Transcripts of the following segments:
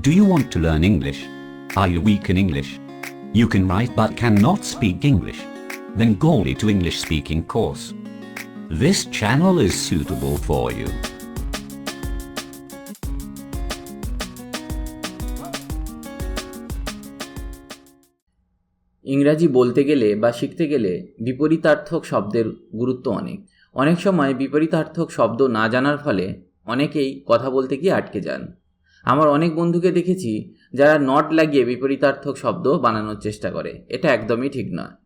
Do you want to learn English? Are you weak in English? You can write but cannot speak English? Then go to English speaking course. This channel is suitable for you. ইংরাজি বলতে গেলে বা শিখতে গেলে বিপরীতার্থক শব্দের গুরুত্ব অনেক সময় বিপরীতার্থক শব্দ না জানার ফলে অনেকেই কথা বলতে গিয়ে আটকে যান। আমার অনেক বন্ধুকে দেখেছি যারা নট লাগিয়ে বিপরীতার্থক শব্দ বানানোর চেষ্টা করে। এটা একদমই ঠিক নয়।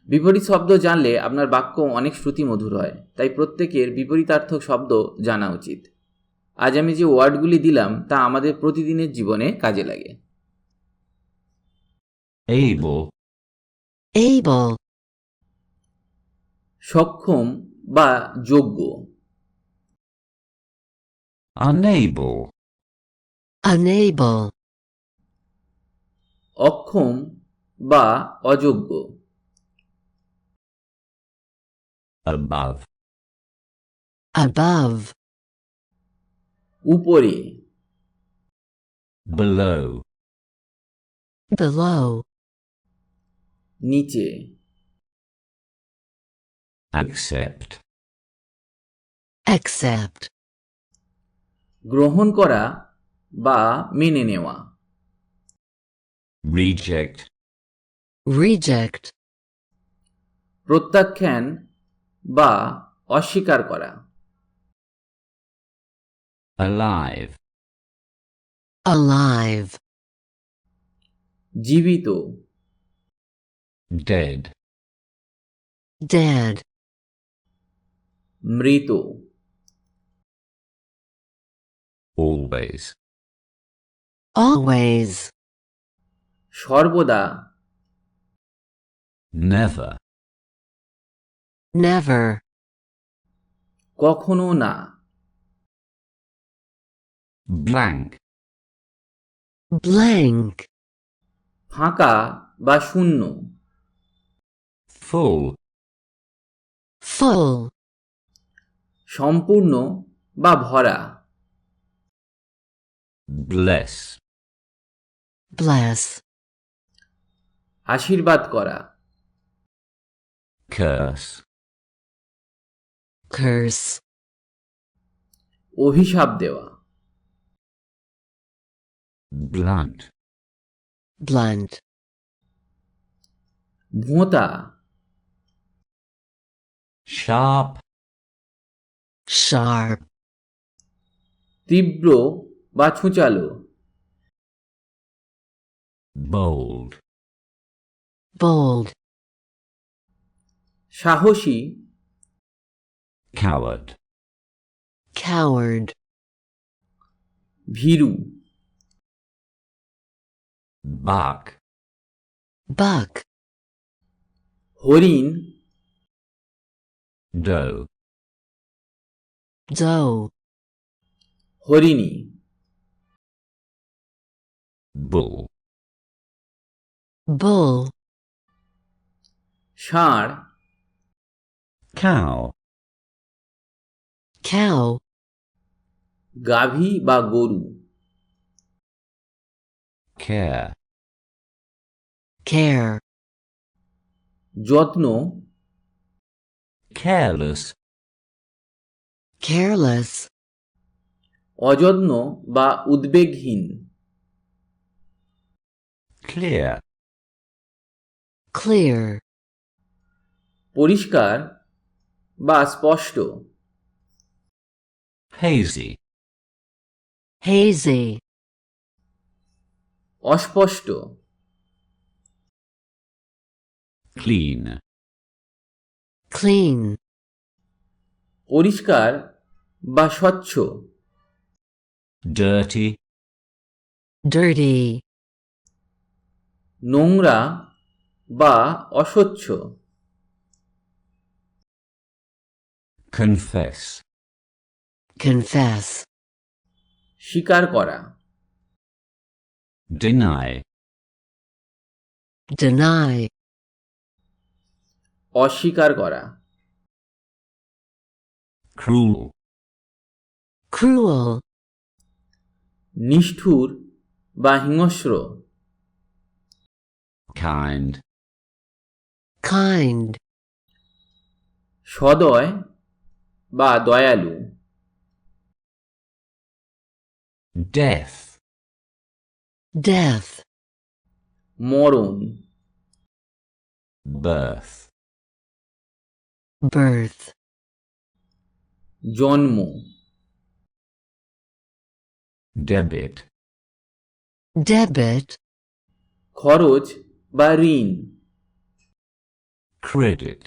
বিপরীত শব্দ জানলে আপনার বাক্য অনেক শ্রুতিমধুর হয়, তাই প্রত্যেকের বিপরীতার্থক শব্দ জানা উচিত। আজ আমি যে ওয়ার্ডগুলি দিলাম তা আমাদের প্রতিদিনের জীবনে কাজে লাগে। able, সক্ষম বা যোগ্য। Unable, unable, অক্ষম বা অযোগ্য। above, above, উপরে। below, below, নিচে। accept, accept, গ্রহণ করা বা মেনে নেওয়া। reject, reject, প্রত্যাখ্যান বা অস্বীকার করা। alive, alive, জীবিত। dead, dead, মৃত। always, always, সর্বদা। never, never, কখনো না। blank, blank, ফাঁকা বা শূন্য। full, full, সম্পূর্ণ বা ভরা। bless, bless, আশীর্বাদ করা। curse, curse, অভিশাপ দেওয়া। blunt, blunt, ভোঁতা। sharp, sharp, তীব্র বা ছুঁচালো। bold, bold, সাহসী। coward, coward, ভীরু। buck, buck, হরিণ। doe, doe, হরিণী। bull, bull, ষাঁড়। cow, cow, গাভী বা গরু। care, care, যত্ন। careless, careless, অযত্ন বা উদ্বেগহীন। clear, clear, পরিষ্কার বা স্পষ্ট। hazy, hazy, অস্পষ্ট। clean, clean, পরিষ্কার বা স্বচ্ছ। dirty, dirty, নোংরা বা অস্বচ্ছ। confess, confess, স্বীকার করা। deny, deny, অস্বীকার করা। cruel, cruel, নিষ্ঠুর বা হিংস্র। kind, kind, সদয় বা দয়ালু। death, death, মরণ। birth, birth, জন্ম। debit, debit, খরচ বা ঋণ। credit,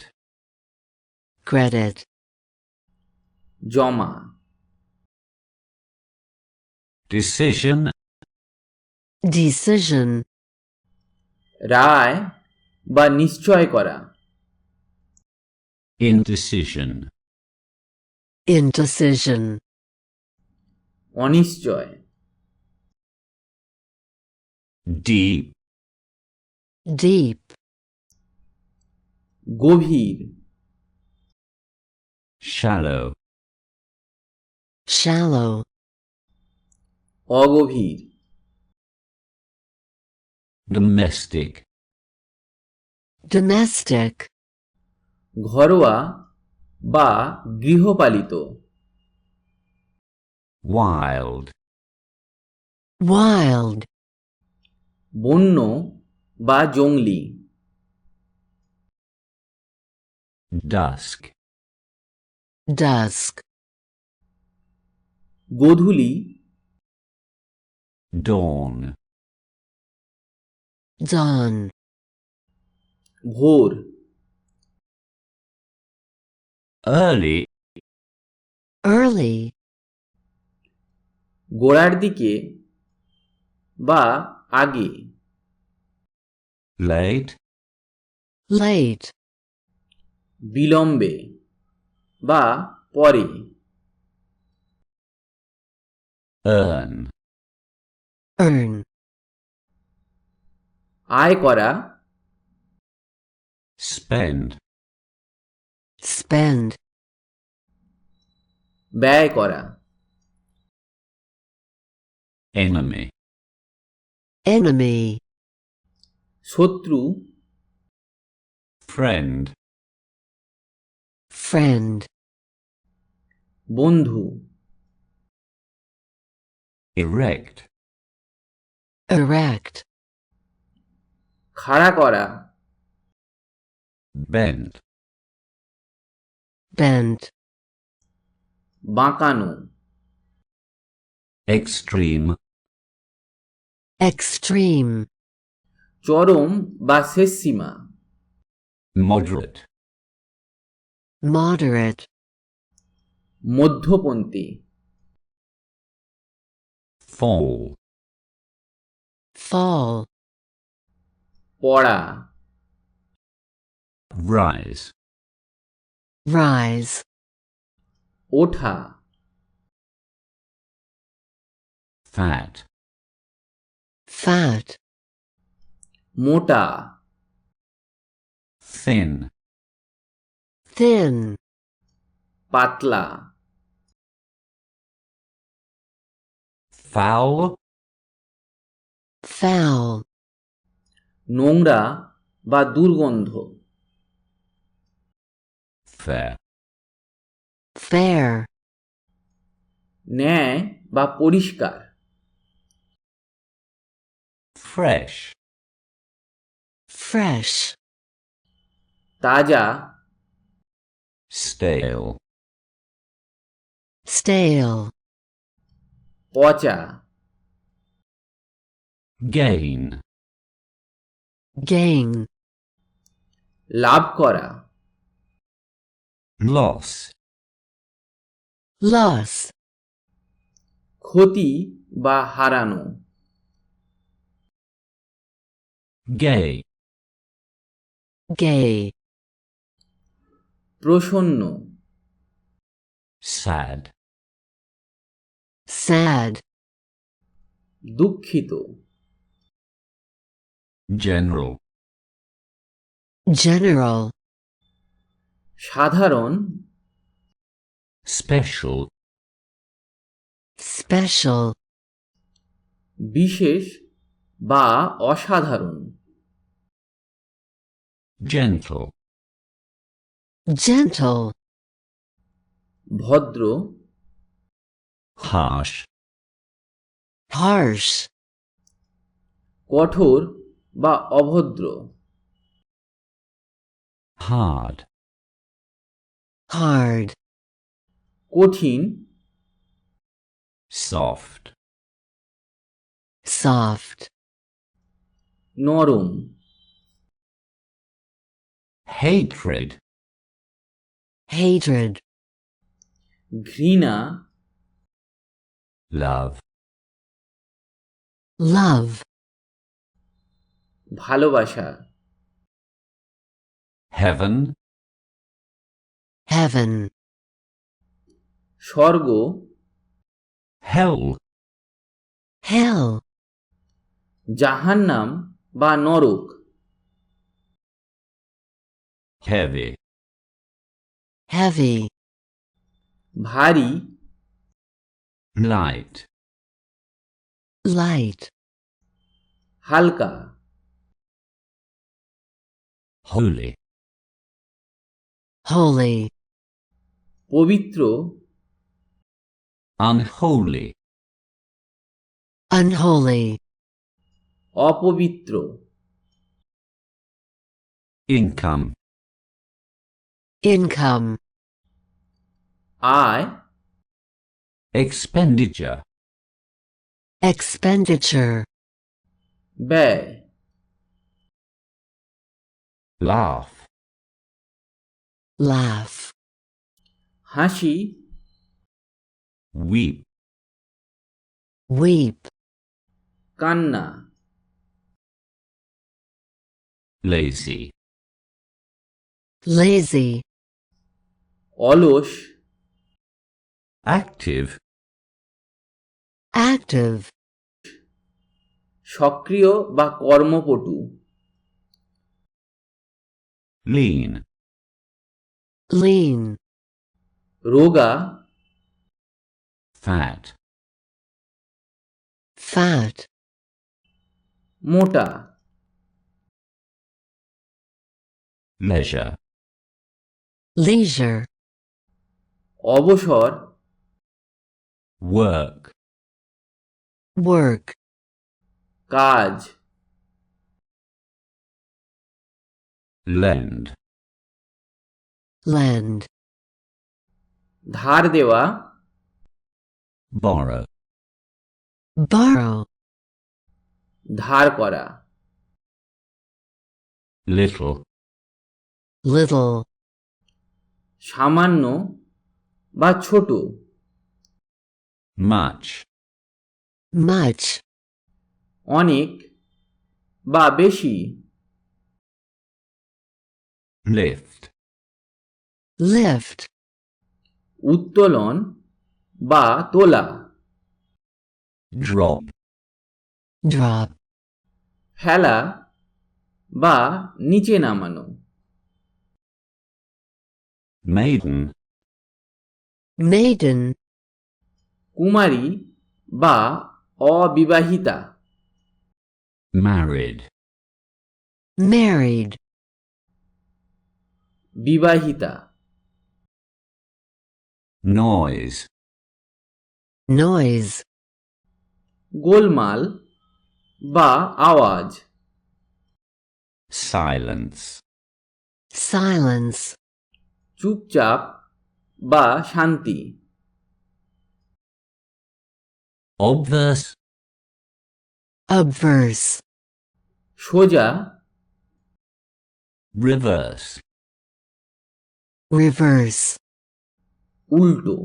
credit, জমা। decision, decision, রায় বা নিশ্চয় করা। indecision, indecision, অনিশ্চয়। deep, deep, গভীর। shallow, shallow, অগভীর। domestic, domestic, ঘরোয়া বা গৃহপালিত। wild, wild, বন্য বা জংলি। dusk, dusk, গোধূলি। dawn, dawn, ভোর। early, early, গোড়ার দিকে বা আগে। late, late, বিলম্বে বা পরে। earn, earn, আয় করা। spend, spend, ব্যয় করা। enemy, enemy, শত্রু। friend, friend, বন্ধু। erect, erect, খাড়া করা। bent, bent, বাঁকানো। extreme, extreme, চরম বা শেষ সীমা। moderate, moderate, মধ্যপন্থী। fall, fall, পড়া। rise, rise, ওঠা। fat, fat, মোটা। thin, thin, পাতলা। foul, foul, নোংরা বা দুর্গন্ধ। fair, fair, ন্যায় বা পরিষ্কার। fresh, fresh, তাজা। stale, stale, পচা। gain, gain, লাভ করা। loss, loss, ক্ষতি বা হারানো। gay, gay, প্রসন্ন। sad, sad, দুঃখিত। general, general, সাধারণ। special, special, বিশেষ বা অসাধারণ। Gentle. gentle, ভদ্র, Harsh. harsh, কঠোর বা অভদ্র। Hard. hard, কঠিন, Soft. soft, নরম। Hatred. hatred, ঘৃণা, Love. love, ভালোবাসা। Heaven. heaven, স্বর্গ, Hell. hell, জাহান্নাম বা নরক। Heavy. heavy, ভারী, Light. light, হালকা। Holy. holy, পবিত্র, Unholy. unholy, অপবিত্র। Income. income, আয়, Expenditure. expenditure, ব্যয়। Laugh. laugh, হাসি, Weep. weep, কান্না। Lazy. lazy, অলস, Active. active, সক্রিয় বা কর্মপটু। Lean. lean, রোগা, Fat. fat, মোটা। Leisure. leisure, অবসর, Work. work, কাজ। Lend. lend, ধার দেওয়া, Borrow. borrow, ধার করা। Little. little, সামান্য বা ছোট। Much. much, অনেক বা বেশি। Lift. lift, উত্তোলন বা তোলা। Drop. drop, ফেলা বা নিচে নামানো। Maiden. maiden, কুমারী বা অবিবাহিতা। Married. married, বিবাহিতা। Noise. noise, গোলমাল বা আওয়াজ। Silence. silence, চুপচাপ বা শান্তি। Obverse. obverse, সোজা, Reverse. reverse. উল্টো।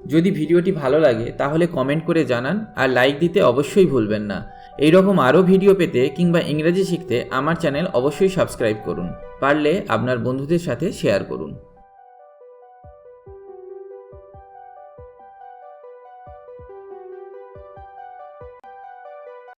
যদি ভিডিওটি ভালো লাগে তাহলে কমেন্ট করে জানান আর লাইক দিতে অবশ্যই ভুলবেন না। এই রকম আরও ভিডিও পেতে কিংবা ইংরেজি শিখতে আমার চ্যানেল অবশ্যই সাবস্ক্রাইব করুন। পারলে আপনার বন্ধুদের সাথে শেয়ার করুন।